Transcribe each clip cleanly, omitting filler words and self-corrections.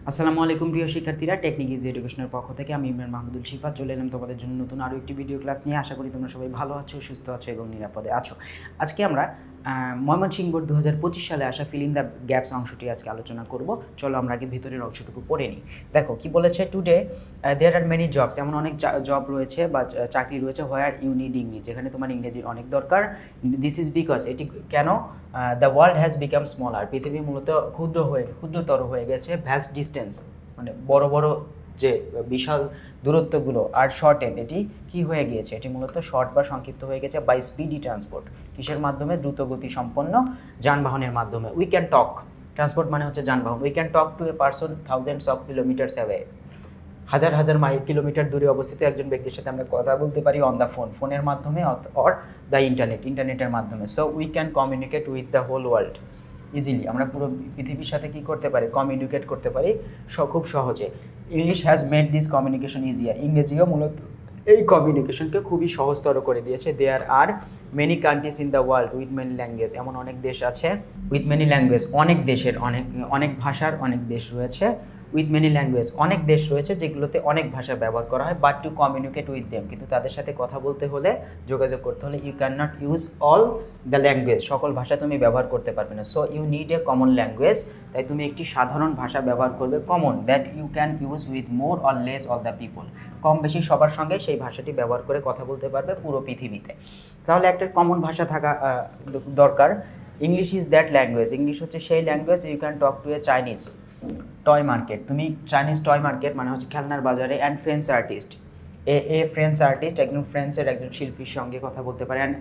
আসসালামু আলাইকুম প্রিয় শিক্ষার্থীরা, টেকনিক ইজি এডুকেশনের পক্ষ থেকে আমি ইমরান মাহমুদুল শিফাত চলে এলাম তোমাদের জন্য নতুন আরও একটি ভিডিও ক্লাস নিয়ে। আশা করি তোমরা সবাই ভালো আছো, সুস্থ আছো এবং নিরাপদে আছো। আজকে আমরা ময়মনসিংহ বোর্ড 2025 সালে আসা ফিল ইন দ্য গ্যাপস অংশটি আজকে আলোচনা করব। চলো আমরা আগে ভিতরের অংশটুকু পড়ে নিই। দেখো কি বলেছে, today there are many jobs, এমন অনেক জব রয়েছে বা চাকরি রয়েছে হোয়ার ইউ নিড ইংলিশ, যেখানে তোমার ইংরেজির অনেক দরকার। দিস ইজ বিকজ, এটি কেন, the world has become smaller, পৃথিবী মূলত ক্ষুদ্রতর হয়ে গেছে, ভ্যাস্ট ডিস্টেন্স মানে বড় বড় যে বিশাল দূরত্বগুলো, আর শর্ট এন্ড, এটি কি হয়ে গিয়েছে, এটি মূলত শর্ট বা সংক্ষিপ্ত হয়ে গেছে বাই স্পিডি ট্রান্সপোর্ট, কিসের মাধ্যমে, দ্রুতগতি সম্পন্ন যানবাহনের মাধ্যমে। উই ক্যান টক, ট্রান্সপোর্ট মানে হচ্ছে যানবাহন, we can talk to a person thousands of kilometres away, হাজার হাজার কিলোমিটার দূরে অবস্থিত একজন ব্যক্তির সাথে আমরা কথা বলতে পারি অন দ্য ফোনের মাধ্যমে, অর দ্য ইন্টারনেটের মাধ্যমে। So we can communicate with the whole world easily, আমরা পুরো পৃথিবীর সাথে কি করতে পারি, কমিউনিকেট করতে পারি খুব সহজে। English has made this communication easier, ইংরেজিও মূলত এই কমিউনিকেশনকে খুবই সহজতর করে দিয়েছে। There are many countries in the world with many language, এমন অনেক দেশ আছে, উইথ মেনি ল্যাঙ্গুয়েজ, অনেক দেশের অনেক ভাষার অনেক দেশ রয়েছে, উইথ মেনি ল্যাঙ্গুয়েজ, অনেক দেশ রয়েছে যেগুলোতে অনেক ভাষা ব্যবহার করা হয়, but to communicate with them, কিন্তু তাদের সাথে কথা বলতে হলে, যোগাযোগ করতে হলে, you can not use all the language, সকল ভাষা তুমি ব্যবহার করতে পারবে না। So you need a common language, তাই তুমি একটি সাধারণ ভাষা ব্যবহার করবে, common, that you can use with more or less all the people, কম বেশি সবার সঙ্গে সেই ভাষাটি ব্যবহার করে কথা বলতে পারবে পুরো পৃথিবীতে। তাহলে একটা কমন ভাষা থাকা দরকার। English is that language, English হচ্ছে সেই language. You can talk to a Chinese toy market, তুমি চাইনিজ টয় মার্কেট মানে হচ্ছে খেলনার বাজারে, and French artist, French artist, একজন ফ্রেঞ্চের একজন শিল্পীর সঙ্গে কথা বলতে পারে, অ্যান্ড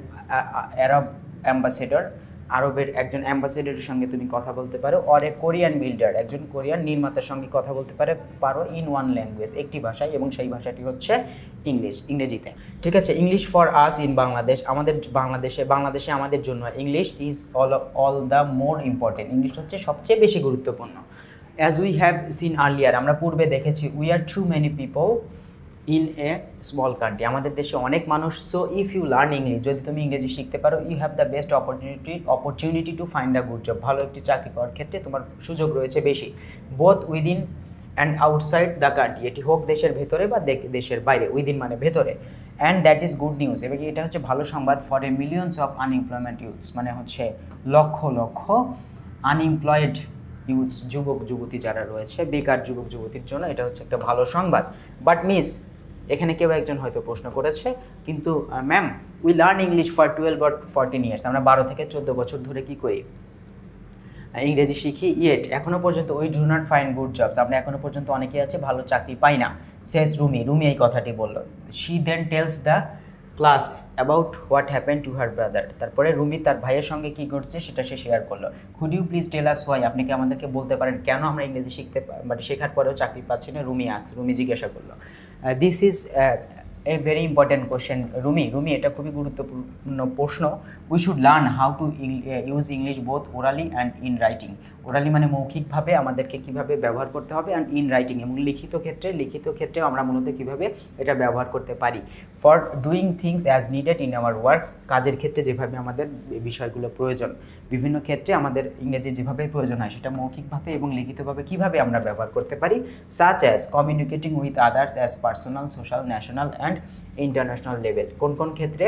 অ্যারব অ্যাম্বাসেডর, আরবের একজন অ্যাম্বাসেডরের সঙ্গে তুমি কথা বলতে পারো, অর এ কোরিয়ান বিল্ডার, একজন কোরিয়ান নির্মাতার সঙ্গে কথা বলতে পারো ইন ওয়ান ল্যাঙ্গুয়েজ, একটি ভাষায়, এবং সেই ভাষাটি হচ্ছে ইংরেজিতে। ঠিক আছে, English for us in Bangladesh, আমাদের বাংলাদেশে আমাদের জন্য English is all the more important, English হচ্ছে সবচেয়ে বেশি গুরুত্বপূর্ণ। As we have seen earlier, আমরা পূর্বে দেখেছি, we are too many people in a small country, আমাদের দেশে অনেক মানুষ। So if you learn English, যদি তুমি ইংরেজি শিখতে পারো, you have the best opportunity to find a good job, ভালো একটি চাকরি পাওয়ার ক্ষেত্রে তোমার সুযোগ রয়েছে বেশি। Both within and outside the country, এটি হোক দেশের ভেতরে বা দেশের বাইরে, উইদিন মানে ভেতরে। And that is good news, এবং এটা হচ্ছে ভালো সংবাদ, for a millions of unemployment youths, মানে হচ্ছে লক্ষ লক্ষ আনএমপ্লয়েড ইউথস, যুবক যুবতী যারা রয়েছে, বেকার যুবক যুবতীর জন্য এটা হচ্ছে একটা ভালো সংবাদ। বাট মিস, এখানে কেউ একজন হয়তো প্রশ্ন করেছে, কিন্তু ma'am we learn English for 12 or 14 years, আমরা 12 থেকে 14 বছর ধরে কি করি, ইংরেজি শিখি, ইয়েট এখনও পর্যন্ত we do not find good jobs, আমরা এখনও পর্যন্ত অনেকেই আছে ভালো চাকরি পাই না। সেস রুমি এই কথাটি বলল। She then tells the class about what happen to her brother, তারপরে রুমি তার ভাইয়ের সঙ্গে কী ঘটছে সেটা সে শেয়ার করলো। Could you please tell us why, আপনি কি আমাদেরকে বলতে পারেন কেন আমরা ইংরেজি শেখার পরেও চাকরি পাচ্ছি না। রুমি জিজ্ঞাসা করলো। This is a very important question Rumi, এটা খুবই গুরুত্বপূর্ণ প্রশ্ন। We should learn how to use English both orally and in writing, orally মানে মৌখিকভাবে আমাদেরকে কীভাবে ব্যবহার করতে হবে, অ্যান্ড ইন রাইটিং এবং লিখিত ক্ষেত্রেও আমরা মূলত কীভাবে এটা ব্যবহার করতে পারি। For doing things as needed in our works, কাজের ক্ষেত্রে যেভাবে আমাদের বিষয়গুলো প্রয়োজন, বিভিন্ন ক্ষেত্রে আমাদের ইংরেজি যেভাবে প্রয়োজন হয় সেটা মৌখিকভাবে এবং লিখিতভাবে কীভাবে আমরা ব্যবহার করতে পারি। Such as communicating with others as personal, social, national and international level, কোন ক্ষেত্রে,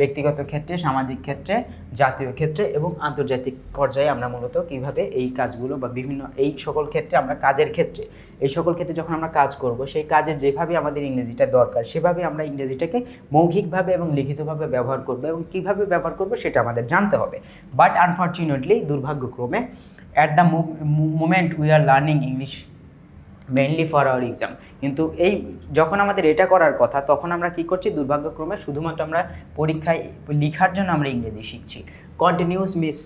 ব্যক্তিগত ক্ষেত্রে, সামাজিক ক্ষেত্রে, জাতীয় ক্ষেত্রে এবং আন্তর্জাতিক পর্যায়ে আমরা মূলত কীভাবে এই কাজগুলো বা বিভিন্ন এই সকল ক্ষেত্রে আমরা কাজের ক্ষেত্রে, এই সকল ক্ষেত্রে যখন আমরা কাজ করব, সেই কাজে যেভাবে আমাদের ইংরেজিটা দরকার সেভাবে আমরা ইংরেজিটাকে মৌখিকভাবে এবং লিখিতভাবে ব্যবহার করব, এবং কীভাবে ব্যবহার করব সেটা আমাদের জানতে হবে। বাট আনফর্চুনেটলি, দুর্ভাগ্যক্রমে, at the moment we are learning English mainly for our exam, কিন্তু যখন আমাদের এটা করার কথা তখন আমরা কী করছি, দুর্ভাগ্যক্রমে শুধুমাত্র আমরা পরীক্ষায় লেখার জন্য আমরা ইংরেজি শিখছি। কন্টিনিউস মিস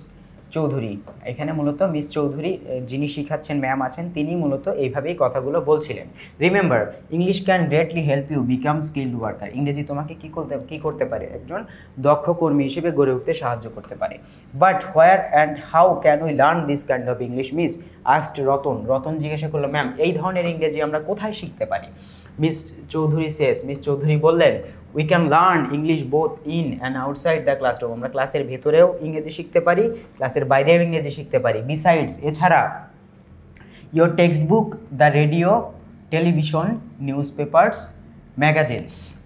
চৌধুরী, এখানে মূলত মিস চৌধুরী যিনি শিখাচ্ছেন ম্যাম আছেন, তিনি মূলত এইভাবেই কথাগুলো বলছিলেন। Remember, English can greatly help you become skilled worker, ইংরেজি তোমাকে কী করতে পারে, একজন দক্ষ কর্মী হিসেবে গড়ে উঠতে সাহায্য করতে পারে। But where and how can we learn this kind of English, miss asked Ratan জিজ্ঞাসা করলো, ম্যাম এই ধরনের ইংরেজি আমরা কোথায় শিখতে পারি। মিস চৌধুরী বললেন, we can learn English both in and outside the classroom, আমরা ক্লাসের ভেতরেও ইংরেজি শিখতে পারি, ক্লাসের বাইরেও ইংরেজি শিখতে পারি। বিসাইডস, এছাড়া, your textbook, the radio, television, newspapers, magazines,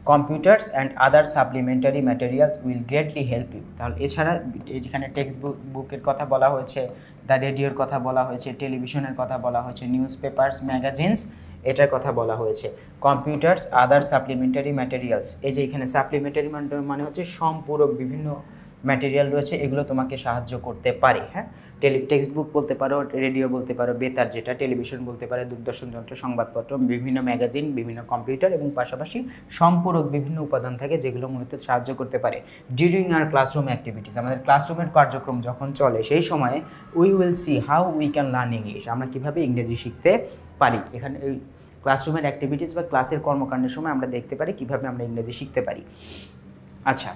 computers and other supplementary materials will greatly help you। তাহলে এছাড়া যেখানে টেক্সট বুকের কথা বলা হয়েছে, দ্য রেডিওর কথা বলা হয়েছে, টেলিভিশনের কথা বলা হয়েছে, নিউজ পেপার্স, ম্যাগাজিনস এটার কথা বলা হয়েছে, কম্পিউটার্স, আদার সাপ্লিমেন্টারি ম্যাটেরিয়ালস, এই যে এখানে সাপ্লিমেন্টারি মানে হচ্ছে সম্পূরক বিভিন্ন ম্যাটেরিয়াল রয়েছে, এগুলো তোমাকে সাহায্য করতে পারে। হ্যাঁ, টেক্সট বুক বলতে পারো, রেডিও বলতে পারো, বেতার যেটা, টেলিভিশন বলতে পারে, দূরদর্শন যন্ত্র, সংবাদপত্র, বিভিন্ন ম্যাগাজিন, বিভিন্ন কম্পিউটার এবং পাশাপাশি সম্পূরক বিভিন্ন উপাদান থাকে যেগুলো মূলত সাহায্য করতে পারে। ডিউরিং আর ক্লাসরুম অ্যাক্টিভিটিস, আমাদের ক্লাসরুমের কার্যক্রম যখন চলে সেই সময়ে we will see how we can learn English, আমরা কীভাবে ইংরেজি শিখতে পারি। এখানে ক্লাসরুমের অ্যাক্টিভিটিস বা ক্লাসের কর্মকাণ্ডের সময় আমরা দেখতে পারি কীভাবে আমরা ইংরেজি শিখতে পারি। আচ্ছা,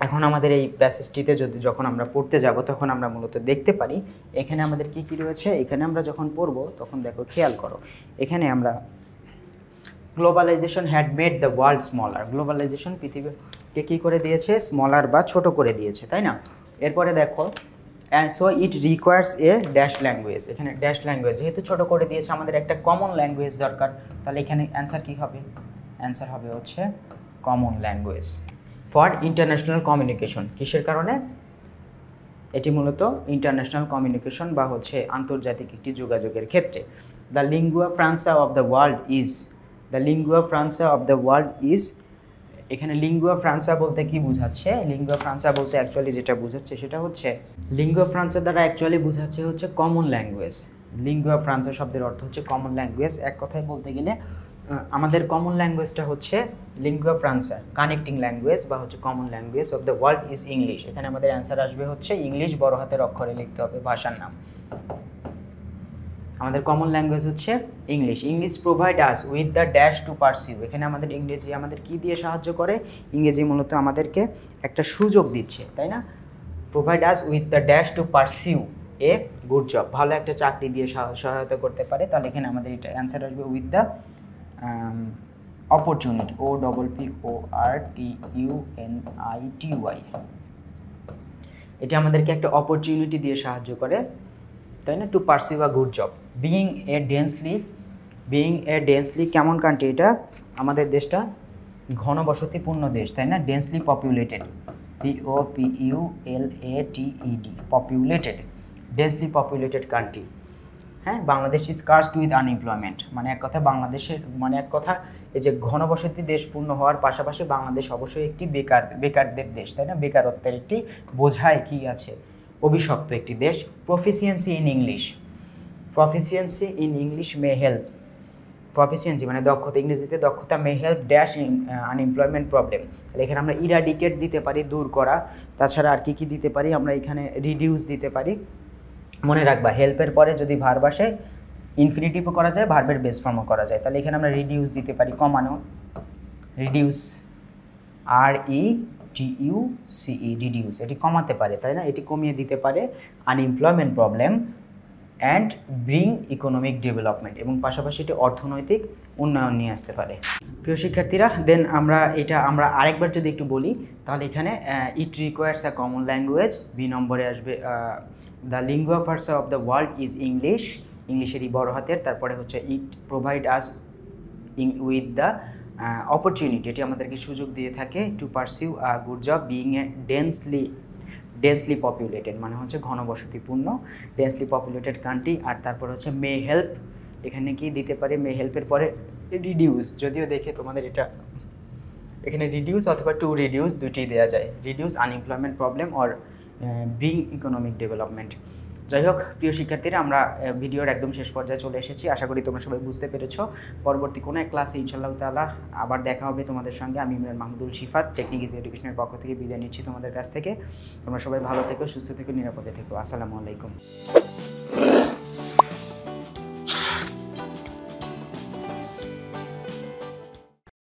এখন আমাদের এই প্যাসেজটিতে যখন আমরা পড়তে যাব তখন আমরা মূলত দেখতে পারি এখানে আমাদের কি কি রয়েছে। এখানে আমরা যখন পড়ব তখন দেখো, খেয়াল করো, এখানে আমরা globalisation had made the world smaller, globalisation পৃথিবীকে কী করে দিয়েছে, স্মলার বা ছোট করে দিয়েছে, তাই না। এরপরে দেখো, and so it requires a dash language, এখানে ড্যাশ ল্যাঙ্গুয়েজ যেহেতু ছোট করে দিয়েছে আমাদের একটা কমন ল্যাঙ্গুয়েজ দরকার, তাহলে এখানে অ্যান্সার কী হবে, অ্যান্সার হবে হচ্ছে common language for international communication. কিসের কারণে, এটি মূলত ইন্টারন্যাশনাল কমিউনিকেশন বা হচ্ছে আন্তর্জাতিক একটি যোগাযোগের ক্ষেত্রে। The lingua franca of the world is, the lingua franca of the world is, এখানে লিঙ্গুয়া ফ্রান্সা বলতে কি বোঝাচ্ছে, লিঙ্গুয়া ফ্রান্সা বলতে অ্যাকচুয়ালি যেটা বোঝাচ্ছে সেটা হচ্ছে, লিঙ্গুয়া ফ্রান্সা দ্বারা অ্যাকচুয়ালি বোঝাচ্ছে হচ্ছে কমন ল্যাঙ্গুয়েজ। লিঙ্গুয়া ফ্রান্সা শব্দের অর্থ হচ্ছে কমন ল্যাঙ্গুয়েজ। এক কথায় বলতে গেলে আমাদের কমন ল্যাঙ্গুয়েজটা হচ্ছে লিঙ্গুয়া ফ্রান্সা, কানেক্টিং ল্যাঙ্গুয়েজ বা হচ্ছে common language of the world is English. এখানে আমাদের অ্যান্সার আসবে হচ্ছে ইংলিশ, বড় হাতের অক্ষরে লিখতে হবে ভাষার নাম। আমাদের কমন ল্যাঙ্গুয়েজ হচ্ছে English. English provide us with the dash to pursue, এখানে আমাদের ইংরেজি আমাদের কি দিয়ে সাহায্য করে, ইংরেজি মূলত আমাদেরকে একটা সুযোগ দিচ্ছে, তাই না। Provide us with the dash to pursue a good job, ভালো একটা চাকরি দিয়ে সহায়তা করতে পারে। তাহলে এখানে আমাদের এটা অ্যান্সার আসবে উইথ দ্য অপরচুনিটি, OPPORTUNITY, এটা আমাদেরকে একটা অপরচুনিটি দিয়ে সাহায্য করে, তাই না, to pursue a good job. Being a densely কেমন কান্ট্রি, এটা আমাদের দেশটা ঘনবসতিপূর্ণ দেশ, তাই না, densely populated, POPULATED, populated, densely populated country. হ্যাঁ, Bangladesh is cursed with unemployment, মানে এক কথা বাংলাদেশের মানে এক কথা এই যে ঘনবসতি দেশপূর্ণ হওয়ার পাশাপাশি বাংলাদেশ অবশ্যই একটি বেকারদের দেশ, তাই না, বেকারত্বের একটি বোঝায় কি আছে, অভিশপ্ত একটি দেশ। Proficiency in English may help, proficiency মানে দক্ষতা, ইংরেজিতে দক্ষতা, may help dash unemployment problem. তাহলে এখানে আমরা ইরাডিকেট দিতে পারি, দূর করা। তাছাড়া আর কি দিতে পারি আমরা, এখানে রিডিউস দিতে পারি। মনে রাখবা, হেল্পের পরে যদি ভার্ব আসে ইনফিনিটিভও করা যায়, ভার্বের বেস ফর্মও করা যায়। তাহলে এখানে আমরা রিডিউস দিতে পারি, কমানো, রিডিউস, REDUCE, রিডিউস, এটি কমাতে পারে, তাই না, এটি কমিয়ে দিতে পারে unemployment problem and bring economic development, এবং পাশাপাশি এটি অর্থনৈতিক উন্নয়ন নিয়ে আসতে পারে। প্রিয় শিক্ষার্থীরা, দেন আমরা আরেকবার যদি একটু বলি, তাহলে এখানে it requires a common language, B নম্বরে আসবে the lingua franca of the world is English, ইংলিশেরই বড় হাতের, তারপরে হচ্ছে it provide us with the opportunity, এটি আমাদেরকে সুযোগ দিয়ে থাকে to pursue a good job, being a densely populated মানে হচ্ছে ঘনবসতিপূর্ণ, ডেন্সলি পপুলেটেড কান্ট্রি। আর তারপর হচ্ছে মে হেল্প, এখানে কি দিতে পারে, মে হেল্পের পরে রিডিউস, যদিও দেখে তোমাদের এটা এখানে রিডিউস অথবা টু রিডিউস দুটি দেওয়া যায়, reduce unemployment problem or bring economic development. যাই হোক প্রিয় শিক্ষার্থীরা, আমরা ভিডিওর একদম শেষ পর্যায়ে চলে এসেছি। আশা করি তোমরা সবাই বুঝতে পেরেছো। পরবর্তী কোনো এক ক্লাসে ইনশাআল্লাহ তাআলা আবার দেখা হবে তোমাদের সঙ্গে। আমি ইমরান মাহমুদুল শিফাত, টেকনিক ইজি এডুকেশনের পক্ষ থেকে বিদায় নিচ্ছি তোমাদের কাছ থেকে। তোমরা সবাই ভালো থেকো, সুস্থ থেকো, নিরাপদে থেকো। আসসালামু আলাইকুম।